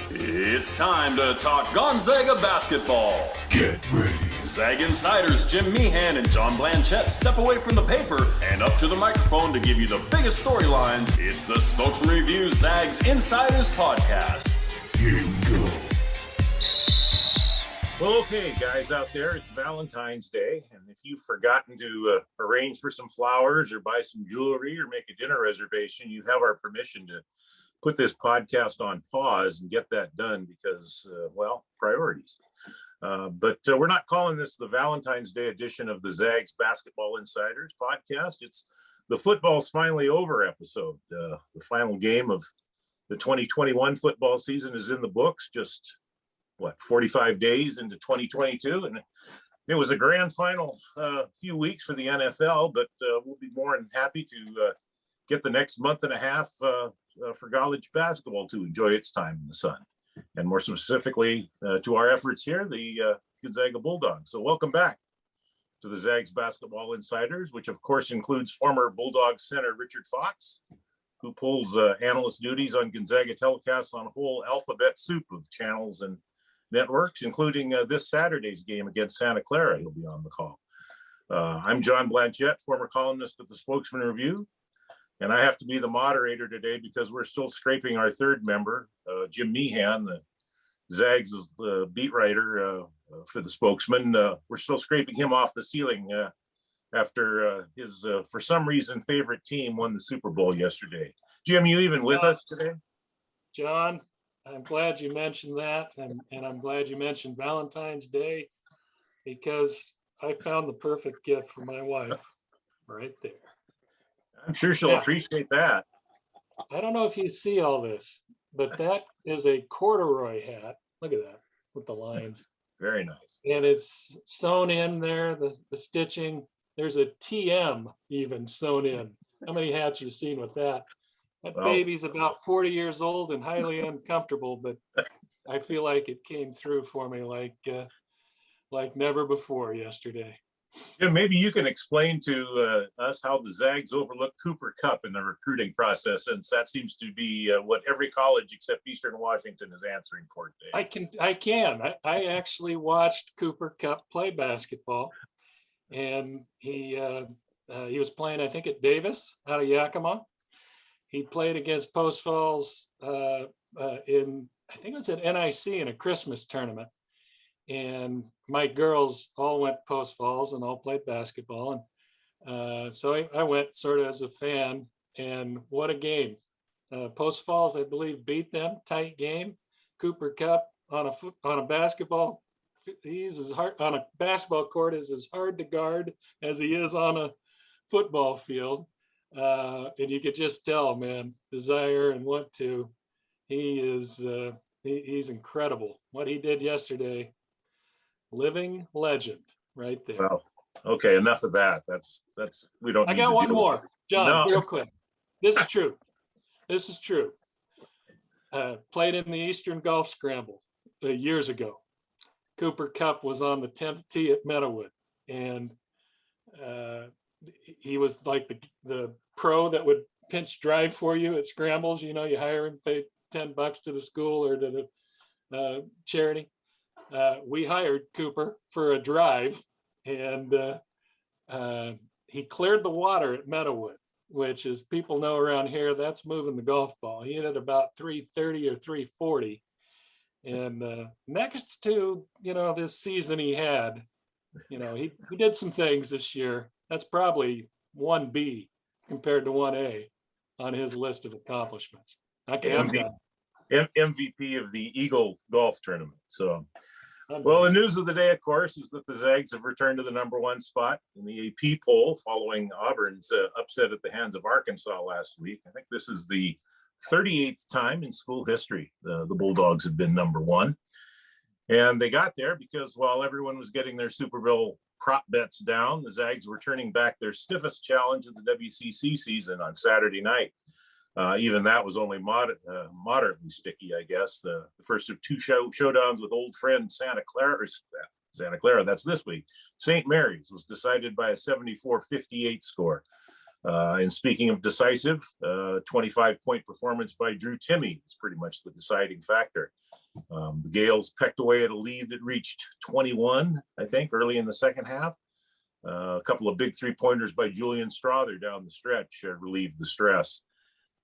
It's time to talk Gonzaga basketball. Get ready. Zag Insiders Jim Meehan and John Blanchette step away from the paper and up to the microphone to give you the biggest storylines. It's the Spokesman-Review Zags Insiders podcast. Here we go. Well, okay, guys out there, it's Valentine's Day, and if you've forgotten to arrange for some flowers or buy some jewelry or make a dinner reservation, you have our permission to put this podcast on pause and get that done because, priorities. But we're not calling this the Valentine's Day edition of the Zags Basketball Insiders podcast. It's the football's finally over episode. The final game of the 2021 football season is in the books, just 45 days into 2022. And it was a grand final few weeks for the NFL, but we'll be more than happy to get the next month and a half for college basketball to enjoy its time in the sun. And more specifically to our efforts here, the Gonzaga Bulldogs. So welcome back to the Zags Basketball Insiders, which of course includes former Bulldogs center Richard Fox, who pulls analyst duties on Gonzaga telecasts on a whole alphabet soup of channels and networks, including this Saturday's game against Santa Clara. He'll be on the call. I'm John Blanchette, former columnist at the Spokesman-Review, and I have to be the moderator today because we're still scraping our third member, Jim Meehan, the Zags beat writer for the Spokesman. We're still scraping him off the ceiling after his, for some reason, favorite team won the Super Bowl yesterday. Jim, you even with us today? John, I'm glad you mentioned that, and I'm glad you mentioned Valentine's Day because I found the perfect gift for my wife right there. I'm sure she'll appreciate that. I don't know if you see all this, but that is a corduroy hat. Look at that with the lines. Very nice. And it's sewn in there, the stitching. There's a TM even sewn in. How many hats are you seen with that? That baby's about 40 years old and highly uncomfortable, but I feel like it came through for me like never before yesterday. Jim, maybe you can explain to us how the Zags overlooked Cooper Kupp in the recruiting process, since that seems to be what every college except Eastern Washington is answering for today. I can. I actually watched Cooper Kupp play basketball, and he was playing, I think, at Davis out of Yakima. He played against Post Falls in, I think it was at NIC in a Christmas tournament. And my girls all went Post Falls and all played basketball. And so I went sort of as a fan, and what a game. Post Falls, I believe, beat them, tight game. Cooper Kupp on a basketball, he's as hard on a basketball court is as hard to guard as he is on a football field. And you could just tell, man, desire and want to. He is he's incredible. What he did yesterday, living legend right there. Well, okay, enough of that. That's we don't. I got one more, John, real quick. This is true. This is true. Played in the Eastern Golf Scramble years ago. Cooper Kupp was on the 10th tee at Meadowood, and he was like the pro that would pinch drive for you at scrambles. You know, you hire him, pay $10 to the school or to the charity. We hired Cooper for a drive, and he cleared the water at Meadowood, which, as people know around here, that's moving the golf ball. He hit it about 330 or 340. And next to, this season he had, he did some things this year. That's probably 1B compared to 1A on his list of accomplishments. MVP of the Eagle Golf Tournament. So, well, the news of the day, of course, is that the Zags have returned to the #1 spot in the AP poll following Auburn's upset at the hands of Arkansas last week. I think this is the 38th time in school history the Bulldogs have been #1. And they got there because while everyone was getting their Super Bowl prop bets down, the Zags were turning back their stiffest challenge of the WCC season on Saturday night. Even that was only moderately sticky, I guess. The first of two showdowns with old friend Santa Clara, that's this week. St. Mary's was decided by a 74-58 score. And speaking of decisive, 25-point performance by Drew Timme is pretty much the deciding factor. The Gales pecked away at a lead that reached 21, I think, early in the second half. A couple of big three-pointers by Julian Strother down the stretch relieved the stress.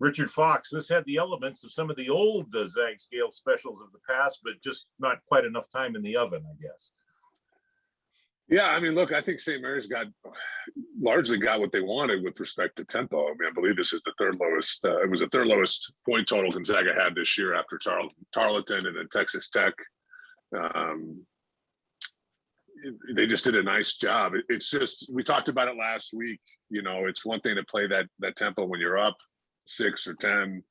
Richard Fox, this had the elements of some of the old Zags Gales specials of the past, but just not quite enough time in the oven, I guess. Yeah, I mean, look, I think St. Mary's largely got what they wanted with respect to tempo. I mean, I believe this is the third lowest. It was the third lowest point total Gonzaga had this year after Tarleton and then Texas Tech. They just did a nice job. It's just, we talked about it last week. You know, it's one thing to play that tempo when you're up 6 or 10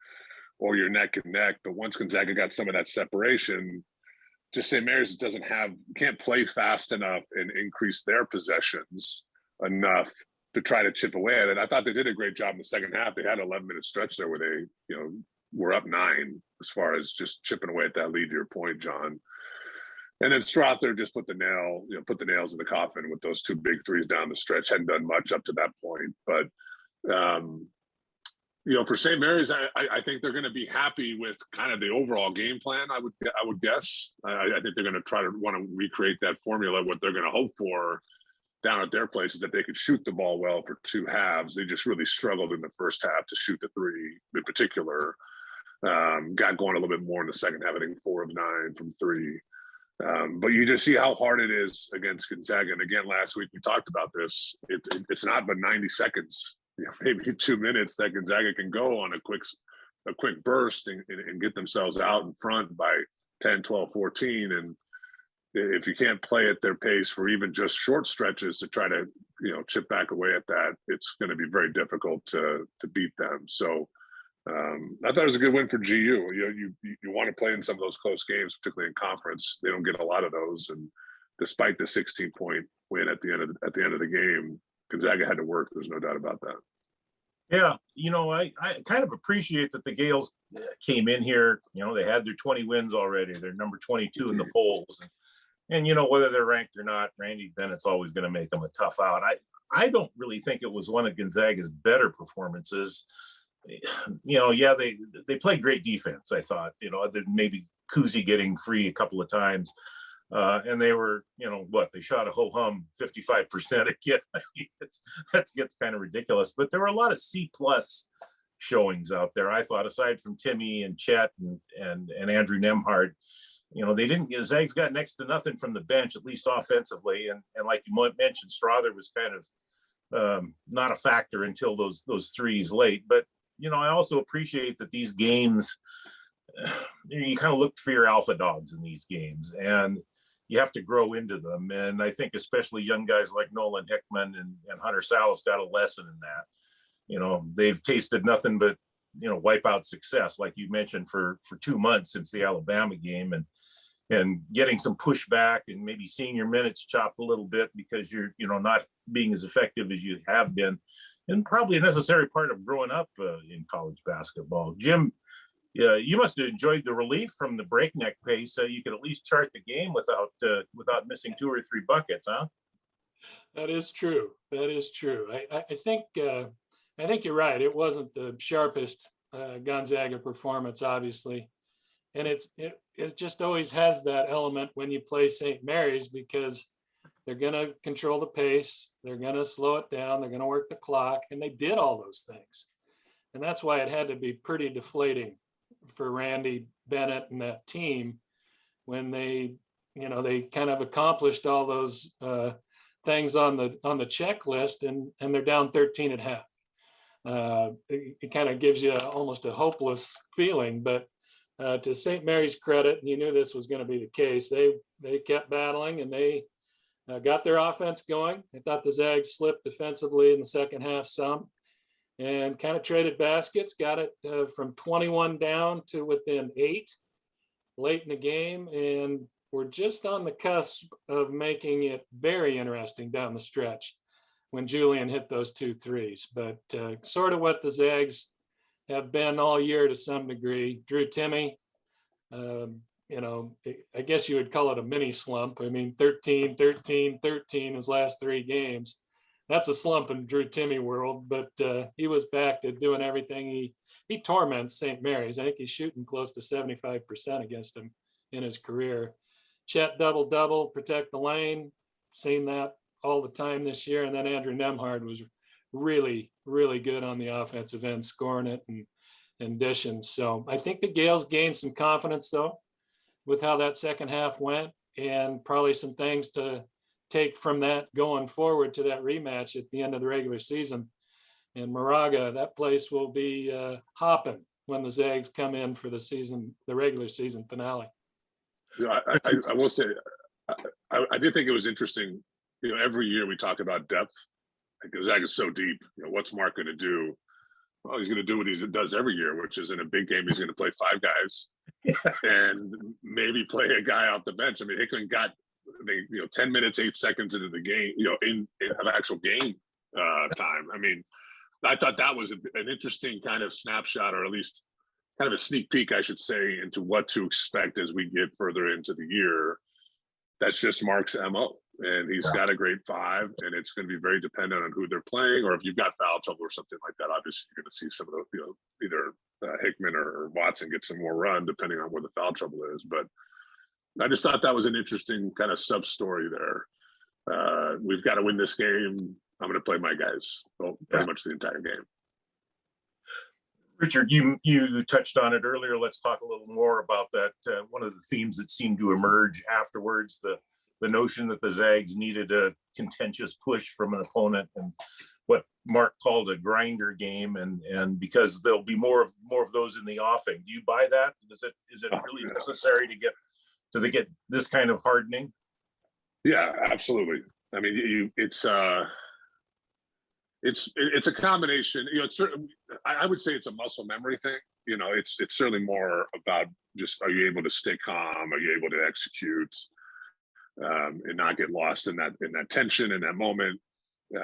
or you're neck and neck. But once Gonzaga got some of that separation, just St. Mary's can't play fast enough and increase their possessions enough to try to chip away at it. I thought they did a great job in the second half. They had an 11-minute stretch there where they, you know, were up 9 as far as just chipping away at that lead, to your point, John. And then Strother just put the nails in the coffin with those 2 big threes down the stretch. Hadn't done much up to that point, but you know, for St. Mary's, I think they're going to be happy with kind of the overall game plan. I would guess. I think they're going to want to recreate that formula. What they're going to hope for down at their place is that they could shoot the ball well for 2 halves. They just really struggled in the first half to shoot the 3 in particular. Got going a little bit more in the second half. I think 4 of 9 from 3. But you just see how hard it is against Gonzaga. And again, last week we talked about this. It's not but 90 seconds, you know, maybe 2 minutes that Gonzaga can go on a quick burst and get themselves out in front by 10, 12, 14. And if you can't play at their pace for even just short stretches to try to, you know, chip back away at that, it's going to be very difficult to beat them. So I thought it was a good win for GU. You want to play in some of those close games, particularly in conference. They don't get a lot of those, and despite the 16-point win at the end of the game, Gonzaga had to work. There's no doubt about that. Yeah, you know, I kind of appreciate that the Gales came in here. You know, they had their 20 wins already. They're number 22 in the polls, and you know, whether they're ranked or not, Randy Bennett's always going to make them a tough out. I don't really think it was one of Gonzaga's better performances. You know, yeah, they played great defense, I thought, you know, maybe Kuzi getting free a couple of times. And they were, you know, they shot a ho-hum 55% again. That gets kind of ridiculous. But there were a lot of C+ showings out there, I thought, aside from Timmy and Chet and Andrew Nemhard. You know, Zags got next to nothing from the bench, at least offensively. And like you mentioned, Strother was kind of not a factor until those threes late. But you know, I also appreciate that these games, you kind of look for your alpha dogs in these games, and you have to grow into them. And I think especially young guys like Nolan Hickman and Hunter Salas got a lesson in that. You know, they've tasted nothing but, you know, wipeout success, like you mentioned, for 2 months since the Alabama game, and getting some pushback and maybe seeing your minutes chopped a little bit because you're, you know, not being as effective as you have been. And probably a necessary part of growing up in college basketball. Jim, you must have enjoyed the relief from the breakneck pace, so you could at least chart the game without missing 2 or 3 buckets, huh? That is true. I think you're right. It wasn't the sharpest Gonzaga performance, obviously, and it just always has that element when you play St. Mary's, because they're going to control the pace. They're going to slow it down. They're going to work the clock. And they did all those things. And that's why it had to be pretty deflating for Randy Bennett and that team when they kind of accomplished all those things on the checklist, and they're down 13 at half. It kind of gives you almost a hopeless feeling. But to St. Mary's credit, and you knew this was going to be the case, they kept battling, and they got their offense going. I thought the Zags slipped defensively in the second half some, and kind of traded baskets, got it from 21 down to within 8 late in the game, and we're just on the cusp of making it very interesting down the stretch when Julian hit those 2 threes. But sort of what the Zags have been all year to some degree. Drew Timme, you know, I guess you would call it a mini slump. I mean, 13 his last 3 games. That's a slump in Drew Timme world, but he was back to doing everything. He torments St. Mary's. I think he's shooting close to 75% against him in his career. Chet double-double, protect the lane, seen that all the time this year. And then Andrew Nemhard was really, really good on the offensive end, scoring it and dishing. So I think the Gales gained some confidence, though, with how that second half went, and probably some things to take from that going forward to that rematch at the end of the regular season. And Moraga, that place will be hopping when the Zags come in for the regular season finale. I will say, I did think it was interesting. Every year we talk about depth. Like, Zag is so deep. What's Mark going to do? Well, he's going to do what he does every year, which is in a big game, he's going to play 5 guys and maybe play a guy off the bench. I mean, Hickman got 10 minutes, 8 seconds into the game, in actual game time. I mean, I thought that was an interesting kind of snapshot, or at least kind of a sneak peek, I should say, into what to expect as we get further into the year. That's just Mark's MO. And he's got a great 5, and it's going to be very dependent on who they're playing, or if you've got foul trouble or something like that. Obviously, you're going to see some of the, either Hickman or Watson get some more run, depending on where the foul trouble is. But I just thought that was an interesting kind of sub story there. We've got to win this game. I'm going to play my guys pretty much the entire game. Richard, you touched on it earlier. Let's talk a little more about that. One of the themes that seemed to emerge afterwards, the notion that the Zags needed a contentious push from an opponent, and what Mark called a grinder game, and because there'll be more of those in the offing. Do you buy that? Is it really necessary to get this kind of hardening? Yeah, absolutely. I mean, it's a combination. I would say it's a muscle memory thing. It's certainly more about just, are you able to stay calm? Are you able to execute? And not get lost in that tension in that moment.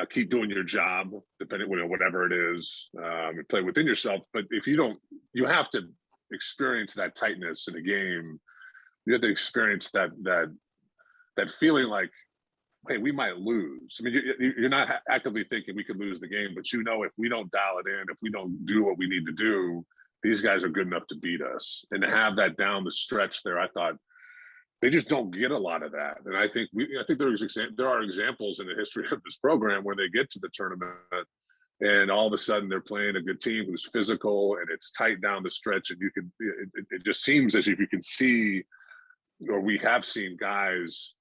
Keep doing your job, depending whatever it is, and play within yourself. But if you don't, you have to experience that tightness in a game. You have to experience that feeling like, hey, we might lose. I mean, you're not actively thinking we could lose the game, but if we don't dial it in, if we don't do what we need to do, these guys are good enough to beat us. And to have that down the stretch there, I thought, they just don't get a lot of that. And I think there are examples in the history of this program where they get to the tournament and all of a sudden they're playing a good team who's physical and it's tight down the stretch. And it just seems as if you can see, or we have seen, guys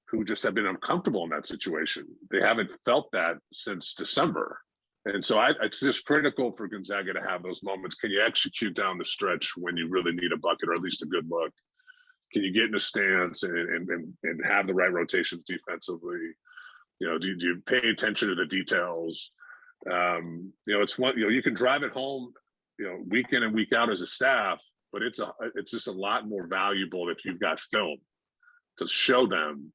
who just have been uncomfortable in that situation. They haven't felt that since December. And so it's just critical for Gonzaga to have those moments. Can you execute down the stretch when you really need a bucket, or at least a good look? Can you get in a stance and have the right rotations defensively? Do you pay attention to the details? It's one, you can drive it home, week in and week out as a staff, but it's just a lot more valuable if you've got film to show them,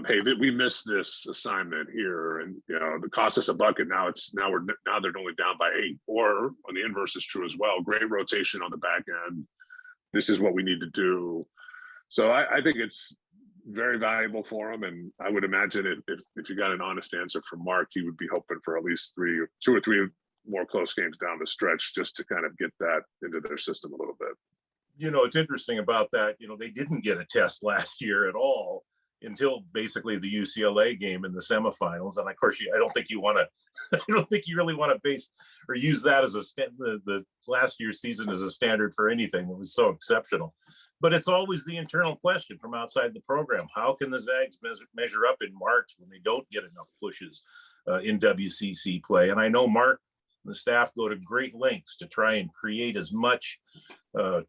hey, we missed this assignment here, and it cost us a bucket. Now they're only down by 8. Or on the inverse is true as well. Great rotation on the back end. This is what we need to do. So I think it's very valuable for him, and I would imagine if you got an honest answer from Mark, he would be hoping for at least 2 or 3 more close games down the stretch, just to kind of get that into their system a little bit. It's interesting about that. They didn't get a test last year at all until basically the UCLA game in the semifinals, and of course, I don't think you really want to base or use that as the last year's season as a standard for anything. It was so exceptional. But it's always the internal question from outside the program. How can the Zags measure up in March when they don't get enough pushes in WCC play? And I know Mark and the staff go to great lengths to try and create as much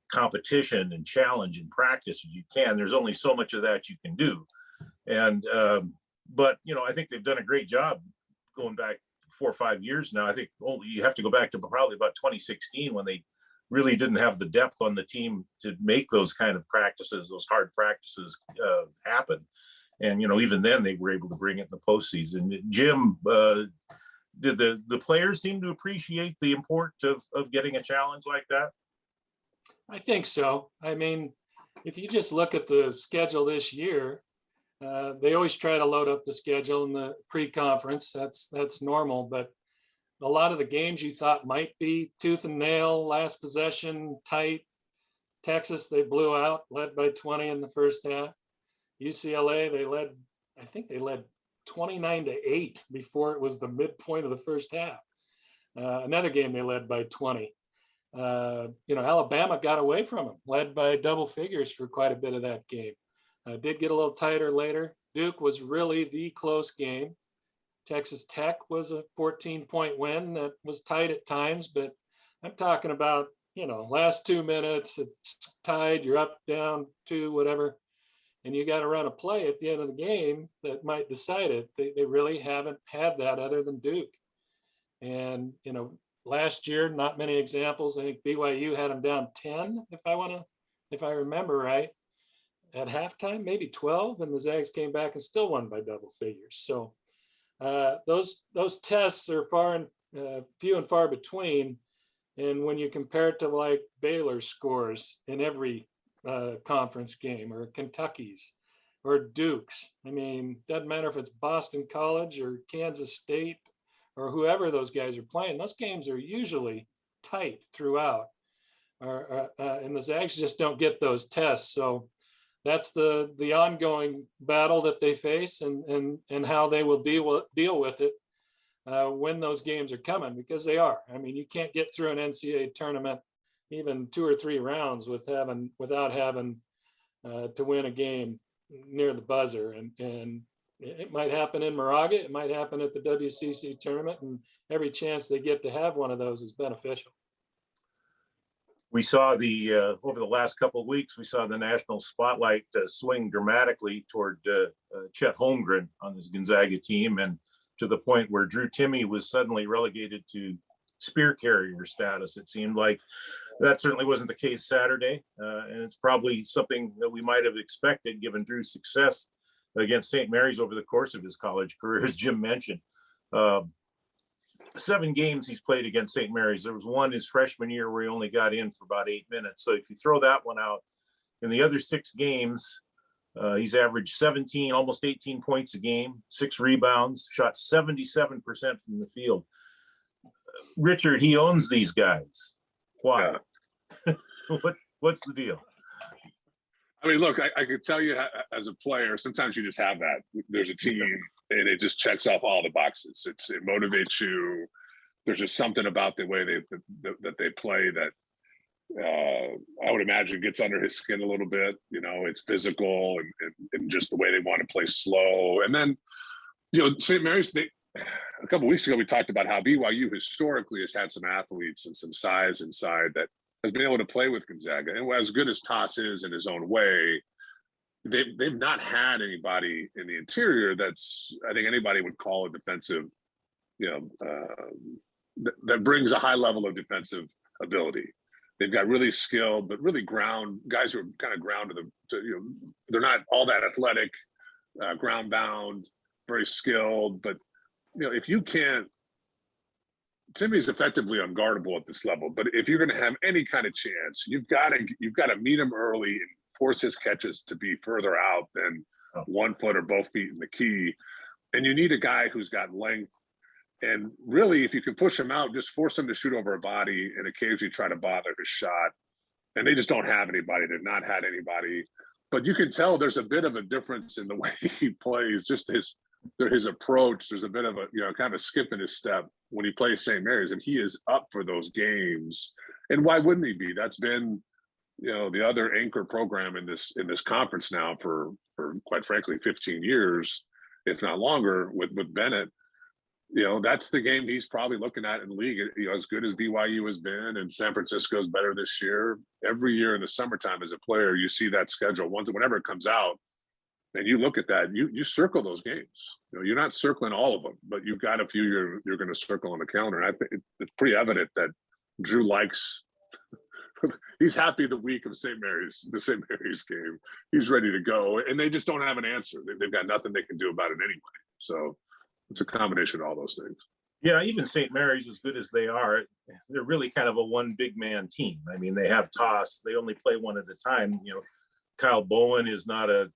competition and challenge and practice as you can. There's only so much of that you can do. And but I think they've done a great job going back 4 or 5 years now. I think you have to go back to probably about 2016 when they really didn't have the depth on the team to make those kind of practices, those hard practices happen. And, even then they were able to bring it in the postseason. Jim, did the players seem to appreciate the importance of getting a challenge like that? I think so. I mean, if you just look at the schedule this year, they always try to load up the schedule in the pre-conference. That's normal, but a lot of the games you thought might be tooth and nail, last possession, tight Texas, they blew out, led by 20 in the first half. UCLA, I think they led 29-8 before it was the midpoint of the first half. Another game they led by 20. Alabama got away from them, led by double figures for quite a bit of that game. Did get a little tighter later. Duke was really the close game. Texas Tech was a 14-point win that was tight at times, but I'm talking about, last 2 minutes, it's tied, you're up, down, 2, whatever, and you got to run a play at the end of the game that might decide it. They really haven't had that other than Duke. And, last year, not many examples. I think BYU had them down 10, if I remember right, at halftime, maybe 12, and the Zags came back and still won by double figures. So those tests are few and far between. And when you compare it to like Baylor's scores in every conference game, or Kentucky's, or Duke's, doesn't matter if it's Boston College or Kansas State or whoever those guys are playing, those games are usually tight throughout. And the Zags just don't get those tests. So that's the ongoing battle that they face, and how they will deal with it when those games are coming, because they are. You can't get through an NCAA tournament, even 2 or 3 rounds, without having to win a game near the buzzer. And it might happen in Moraga, it might happen at the WCC tournament, and every chance they get to have one of those is beneficial. We saw over the last couple of weeks, we saw the national spotlight swing dramatically toward Chet Holmgren on this Gonzaga team, and to the point where Drew Timme was suddenly relegated to spear carrier status. It seemed like that certainly wasn't the case Saturday, and it's probably something that we might have expected given Drew's success against St. Mary's over the course of his college career, as Jim mentioned. 7 games he's played against St. Mary's. There was one his freshman year where he only got in for about 8 minutes. So if you throw that one out, in the other 6 games, he's averaged 17, almost 18 points a game, 6 rebounds, shot 77% from the field. Richard, he owns these guys. Why? What's the deal? Look, I could tell you as a player, sometimes you just have that. There's a team and it just checks off all the boxes. It motivates you. There's just something about the way that they play that I would imagine gets under his skin a little bit. It's physical and just the way they want to play slow. And then, St. Mary's, a couple of weeks ago, we talked about how BYU historically has had some athletes and some size inside that has been able to play with Gonzaga. And as good as Toss is in his own way, they've not had anybody in the interior that's, I think anybody would call a defensive, that brings a high level of defensive ability. They've got really skilled, but really guys who are kind of ground they're not all that athletic, ground bound, very skilled. But, if you can't, Timmy's effectively unguardable at this level, but if you're going to have any kind of chance, you've got to meet him early and force his catches to be further out than 1 foot or both feet in the key. And you need a guy who's got length. And really, if you can push him out, just force him to shoot over a body and occasionally try to bother his shot. And they just don't have anybody. They've not had anybody. But you can tell there's a bit of a difference in the way he plays, just his approach. There's a bit of a, kind of a skip in his step when he plays St. Mary's, and he is up for those games. And why wouldn't he be? That's been, the other anchor program in this conference now for quite frankly 15 years, if not longer, with Bennett. That's the game he's probably looking at in the league. As good as BYU has been, and San Francisco's better this year. Every year in the summertime as a player, you see that schedule whenever it comes out. And you look at that, you circle those games. You're not circling all of them, but you've got a few you're going to circle on the calendar. And I think it's pretty evident that Drew likes. He's happy the week of the St. Mary's game. He's ready to go, and they just don't have an answer. They've got nothing they can do about it anyway. So it's a combination of all those things. Yeah, even St. Mary's, as good as they are, they're really kind of a one big man team. They have Toss. They only play one at a time. Kyle Bowen is not a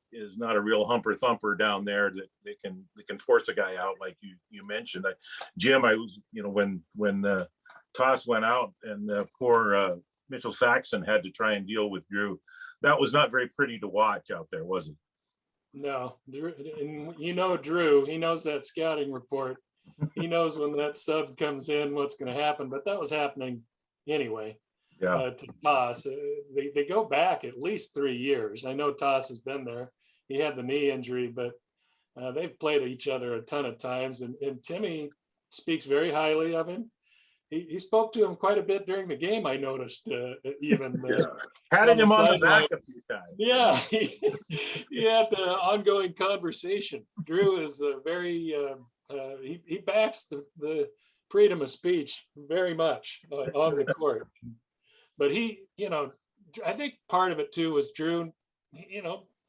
real humper thumper down there that they can force a guy out like you mentioned. Jim, I was when Toss went out and poor Mitchell Saxon had to try and deal with Drew. That was not very pretty to watch out there, was it? No, Drew, and Drew, he knows that scouting report. He knows when that sub comes in, what's going to happen, but that was happening anyway. Yeah. To Toss. They go back at least 3 years. I know Toss has been there. He had the knee injury, but they've played each other a ton of times. And Timmy speaks very highly of him. He spoke to him quite a bit during the game, I noticed, even. Patted him on the back a few times. Yeah, he had an ongoing conversation. Drew is very, he backs the freedom of speech very much on the court. But he, I think part of it too was Drew,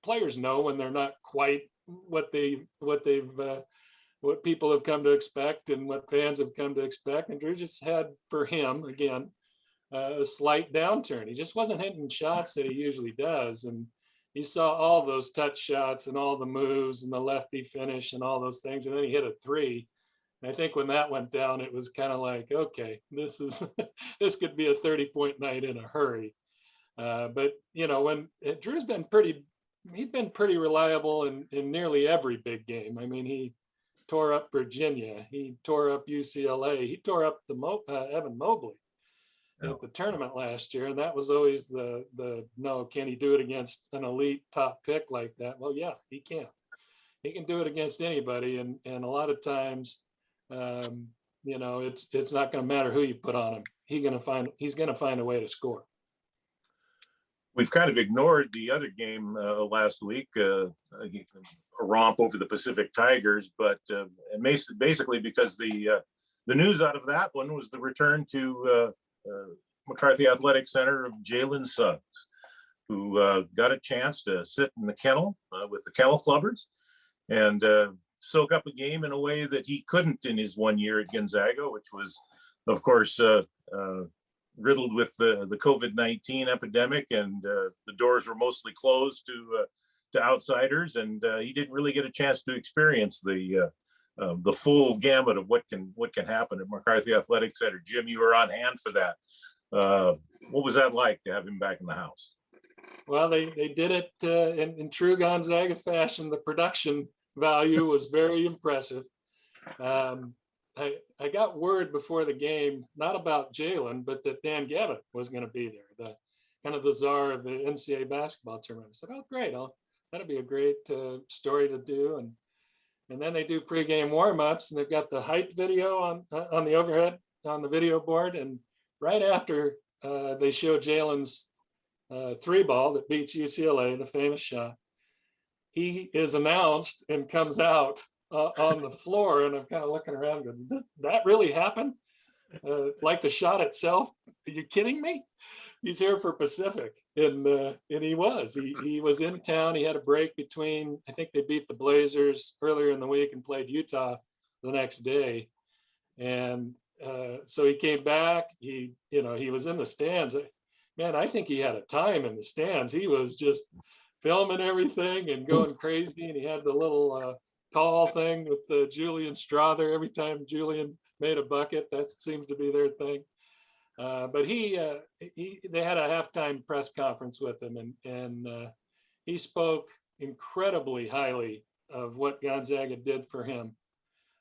players know when they're not quite what people have come to expect and what fans have come to expect. And Drew just had, for him, again, a slight downturn. He just wasn't hitting shots that he usually does. And you saw all those touch shots and all the moves and the lefty finish and all those things. And then he hit a three. I think when that went down, it was kind of like, okay, this could be a 30-point night in a hurry. But when Drew's been he'd been pretty reliable in nearly every big game. I mean, he tore up Virginia, he tore up UCLA, he tore up Evan Mobley at the tournament last year, and that was always the no, can he do it against an elite top pick like that? Well, yeah, he can. He can do it against anybody, and a lot of times. It's not going to matter who you put on him. He's going to find a way to score. We've kind of ignored the other game last week, a romp over the Pacific Tigers, but basically because the news out of that one was the return to McCarthy Athletic Center of Jalen Suggs, who got a chance to sit in the kennel with the Kennel Clubbers and soak up a game in a way that he couldn't in his 1 year at Gonzaga, which was, of course, riddled with the COVID-19 epidemic, and the doors were mostly closed to outsiders, and he didn't really get a chance to experience the full gamut of what can happen at McCarthy Athletic Center. Jim, you were on hand for that. What was that like to have him back in the house? Well, they did it in true Gonzaga fashion. The production value was very impressive. I got word before the game, not about Jalen, but that Dan Gavitt was going to be there, the czar of the NCAA basketball tournament. I said, oh, great. That'll be a great story to do. And then they do pregame warmups, and they've got the hype video on the overhead on the video board. And right after they show Jalen's three ball that beats UCLA, the famous shot, he is announced and comes out on the floor, and I'm kind of looking around going, did that really happen? Like the shot itself? Are you kidding me? He's here for Pacific, and he was. He was in town. He had a break between, I think they beat the Blazers earlier in the week and played Utah the next day. And so he came back. He was in the stands. Man, I think he had a time in the stands. He was just filming everything and going crazy. And he had the little call thing with Julian Strother every time Julian made a bucket. That seems to be their thing. But they had a halftime press conference with him, and he spoke incredibly highly of what Gonzaga did for him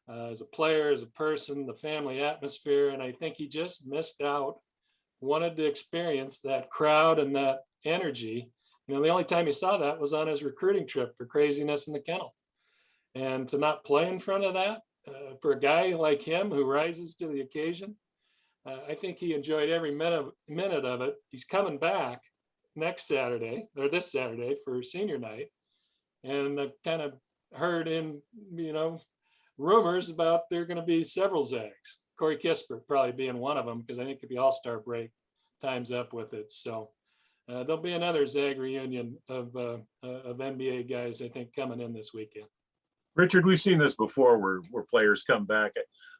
as a player, as a person, the family atmosphere. And I think he just missed out, wanted to experience that crowd and that energy. The only time he saw that was on his recruiting trip for Craziness in the Kennel. And to not play in front of that, for a guy like him who rises to the occasion, I think he enjoyed every minute of it. He's coming back this Saturday for senior night. And I've kind of heard in, rumors about there are going to be several Zags. Corey Kispert probably being one of them, because I think if the All-Star break time's up with it. So there'll be another Zag reunion of NBA guys, I think, coming in this weekend. Richard, we've seen this before where players come back.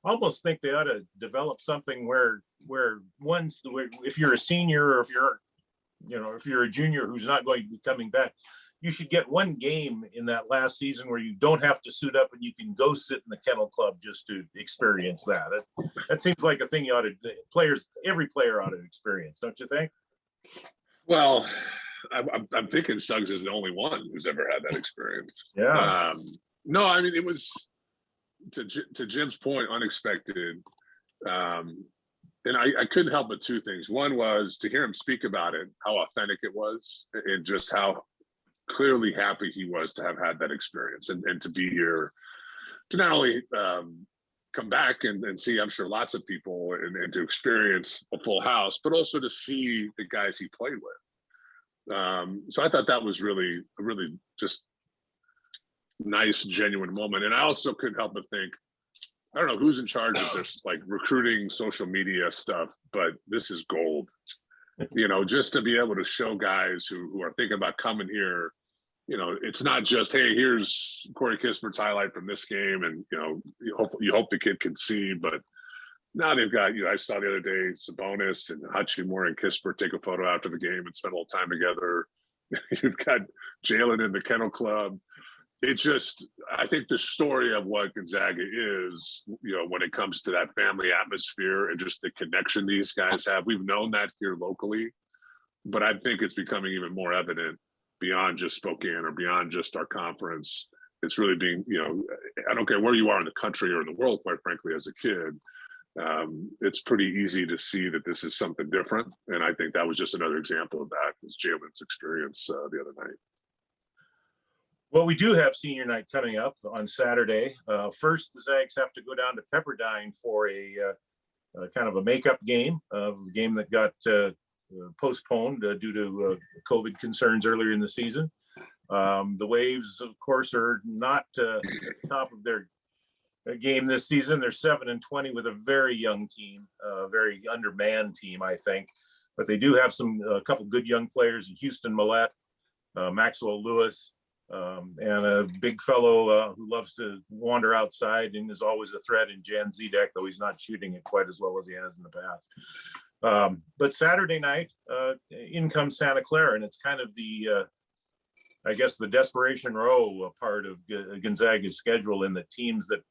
I almost think they ought to develop something where if you're a senior or if you're a junior who's not going to be coming back, you should get one game in that last season where you don't have to suit up and you can go sit in the Kennel Club just to experience that. That seems like a thing every player ought to experience, don't you think? Well, I'm thinking Suggs is the only one who's ever had that experience. Yeah. No, I mean, it was to Jim's point, unexpected. And I couldn't help but two things. One was to hear him speak about it, how authentic it was, and just how clearly happy he was to have had that experience and to be here to not only come back and see, I'm sure, lots of people and to experience a full house, but also to see the guys he played with. So I thought that was really just nice, genuine moment. And I also couldn't help but think, I don't know who's in charge of this, like recruiting social media stuff, but this is gold. Just to be able to show guys who are thinking about coming here, it's not just, hey, here's Corey Kispert's highlight from this game, and you hope the kid can see, but now they've got, I saw the other day Sabonis and Hachimura and Kispert take a photo after the game and spend a little time together. You've got Jalen in the Kennel Club. I think the story of what Gonzaga is, when it comes to that family atmosphere and just the connection these guys have, we've known that here locally, but I think it's becoming even more evident beyond just Spokane or beyond just our conference. It's really being, I don't care where you are in the country or in the world, quite frankly, as a kid, it's pretty easy to see that this is something different. And I think that was just another example of that, was Jalen's experience the other night. Well, we do have senior night coming up on Saturday. First, the Zags have to go down to Pepperdine for a kind of a makeup game, a game that got postponed due to COVID concerns earlier in the season. The Waves, of course, are not at the top of their game this season. They're 7-20 with a very young team, a very undermanned team, I think. But they do have a couple good young players in Houston Millette, Maxwell Lewis, and a big fellow who loves to wander outside and is always a threat in Jan Zedek, though he's not shooting it quite as well as he has in the past. But Saturday night, in comes Santa Clara, and it's kind of the, I guess, the desperation row part of Gonzaga's schedule, in the teams that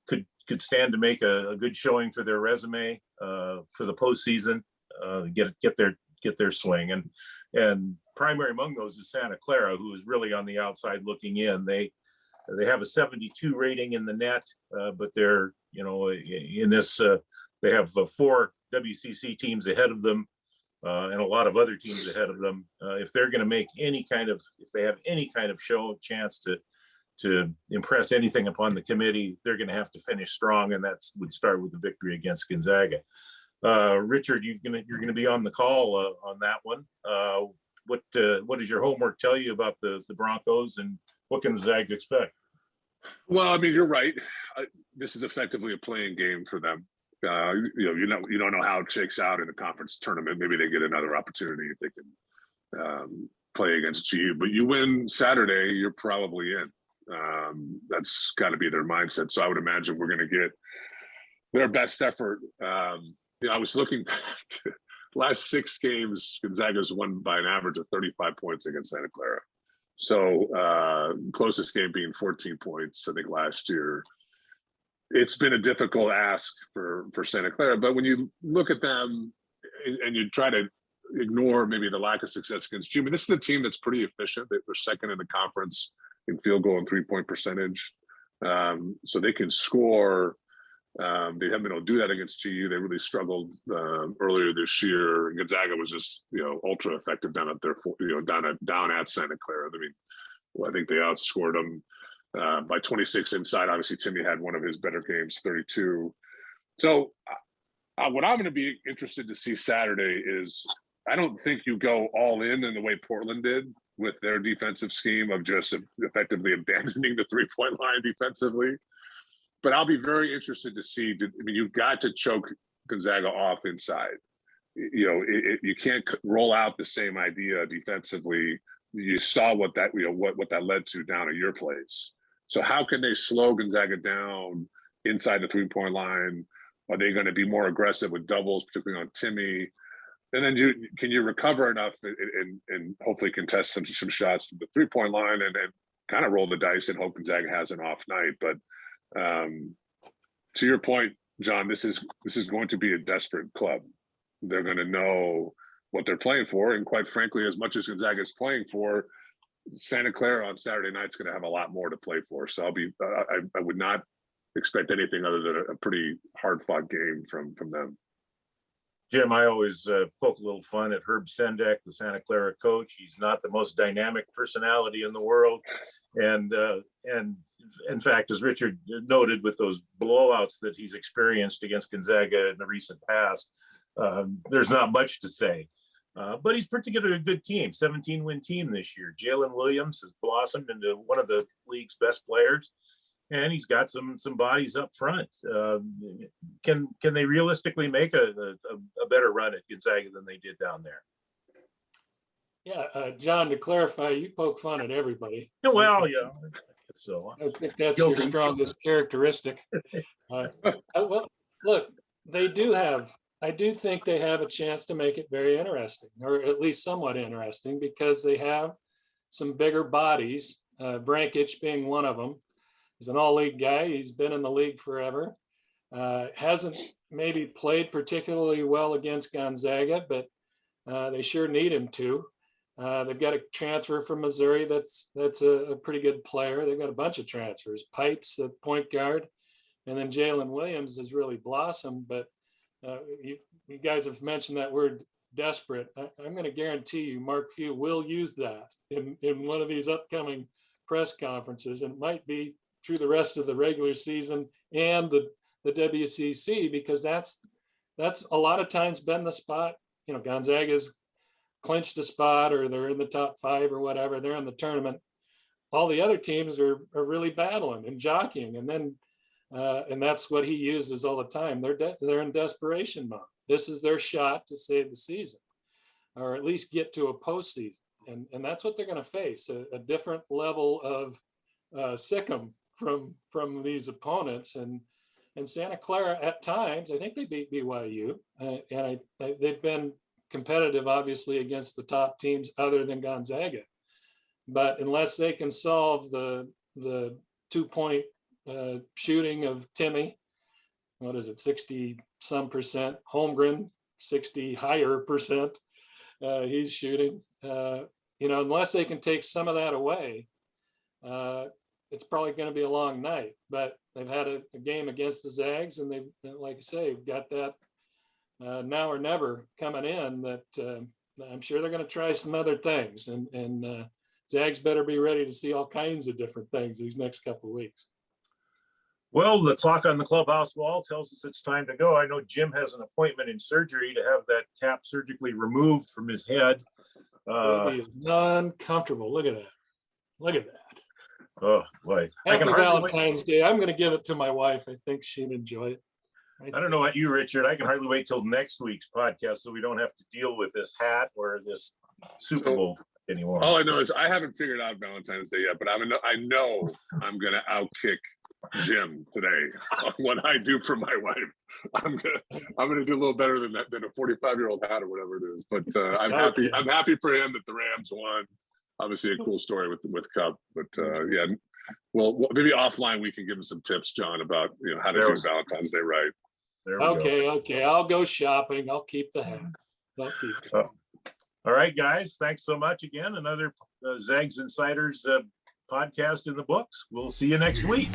could stand to make a good showing for their resume for the postseason, get their swing. And primary among those is Santa Clara, who is really on the outside looking in. They have a 72 rating in the net, but they're, in this, they have 4 WCC teams ahead of them and a lot of other teams ahead of them. If they're going to make if they have any kind of chance to impress anything upon the committee, they're going to have to finish strong, and that would start with the victory against Gonzaga. Richard, you're going to be on the call on that one. What does your homework tell you about the Broncos, and what can the Zags expect? Well, I mean, you're right. This is effectively a playing game for them. You don't know how it shakes out in the conference tournament. Maybe they get another opportunity if they can play against GU. But you win Saturday, you're probably in. That's got to be their mindset. So I would imagine we're going to get their best effort. I was looking back. Last 6 games, Gonzaga's won by an average of 35 points against Santa Clara. So closest game being 14 points, I think, last year. It's been a difficult ask for Santa Clara, but when you look at them and you try to ignore maybe the lack of success against GU, this is a team that's pretty efficient. They're second in the conference in field goal and 3-point percentage. So they can score. They haven't been able to do that against GU. They really struggled earlier this year. Gonzaga was just, ultra effective down at down at Santa Clara. I mean, I think they outscored them by 26 inside. Obviously, Timmy had one of his better games, 32. So what I'm going to be interested to see Saturday is, I don't think you go all in the way Portland did with their defensive scheme of just effectively abandoning the 3-point line defensively. But I'll be very interested to see. You've got to choke Gonzaga off inside. You can't roll out the same idea defensively. You saw what that led to down at your place. So how can they slow Gonzaga down inside the 3-point line? Are they going to be more aggressive with doubles, particularly on Timmy? And then can you recover enough and hopefully contest some shots from the 3-point line and then kind of roll the dice and hope Gonzaga has an off night. But to your point, John, this is going to be a desperate club. They're going to know what they're playing for. And quite frankly, as much as Gonzaga is playing for, Santa Clara on Saturday night is going to have a lot more to play for. So I would not expect anything other than a pretty hard fought game from them. Jim, I always poke a little fun at Herb Sendek, the Santa Clara coach. He's not the most dynamic personality in the world. And in fact, as Richard noted, with those blowouts that he's experienced against Gonzaga in the recent past, there's not much to say. But he's put together a good team, 17-win team this year. Jalen Williams has blossomed into one of the league's best players, and he's got some bodies up front. Can they realistically make a better run at Gonzaga than they did down there? Yeah, John, to clarify, you poke fun at everybody. Well, yeah. So I think that's your strongest characteristic. Well, look, I do think they have a chance to make it very interesting, or at least somewhat interesting, because they have some bigger bodies, Brankic being one of them. He's an all-league guy. He's been in the league forever. Hasn't maybe played particularly well against Gonzaga, but they sure need him to. They've got a transfer from Missouri that's a pretty good player. They've got a bunch of transfers. Pipes at point guard, and then Jalen Williams has really blossomed. But you guys have mentioned that word desperate. I'm going to guarantee you Mark Few will use that in one of these upcoming press conferences, and it might be through the rest of the regular season and the WCC, because that's a lot of times been the spot. You know, Gonzaga's clinched a spot, or they're in the top 5 or whatever, they're in the tournament. All the other teams are really battling and jockeying, and then and that's what he uses all the time. They're in desperation mode. This is their shot to save the season, or at least get to a postseason, and that's what they're going to face, a different level of sick'em from these opponents. And Santa Clara at times, I think they beat BYU, and they've been competitive, obviously, against the top teams other than Gonzaga. But unless they can solve the 2-point shooting of Timmy, what is it, 60 some percent, Holmgren 60 higher percent, he's shooting, unless they can take some of that away, it's probably going to be a long night. But they've had a game against the Zags, and they've, like I say, got that now or never coming in, that I'm sure they're going to try some other things, and Zags better be ready to see all kinds of different things these next couple of weeks. Well, the clock on the clubhouse wall tells us it's time to go. I know Jim has an appointment in surgery to have that cap surgically removed from his head. He is uncomfortable. Look at that. Look at that. Oh, boy. Happy Valentine's Day. I'm going to give it to my wife. I think she'd enjoy it. I don't know about you, Richard. I can hardly wait till next week's podcast so we don't have to deal with this hat or this Super Bowl anymore. All I know is I haven't figured out Valentine's Day yet, but I know I'm going to outkick Jim today on what I do for my wife. I'm gonna do a little better than that, than a 45-year-old hat or whatever it is. But I'm happy. I'm happy for him that the Rams won. Obviously, a cool story with Cup. But yeah, well, maybe offline we can give him some tips, John, about how to do Valentine's Day right. Okay. I'll go shopping. I'll keep the hat. I'll keep it. All right, guys. Thanks so much again. Another Zags Insiders podcast in the books. We'll see you next week.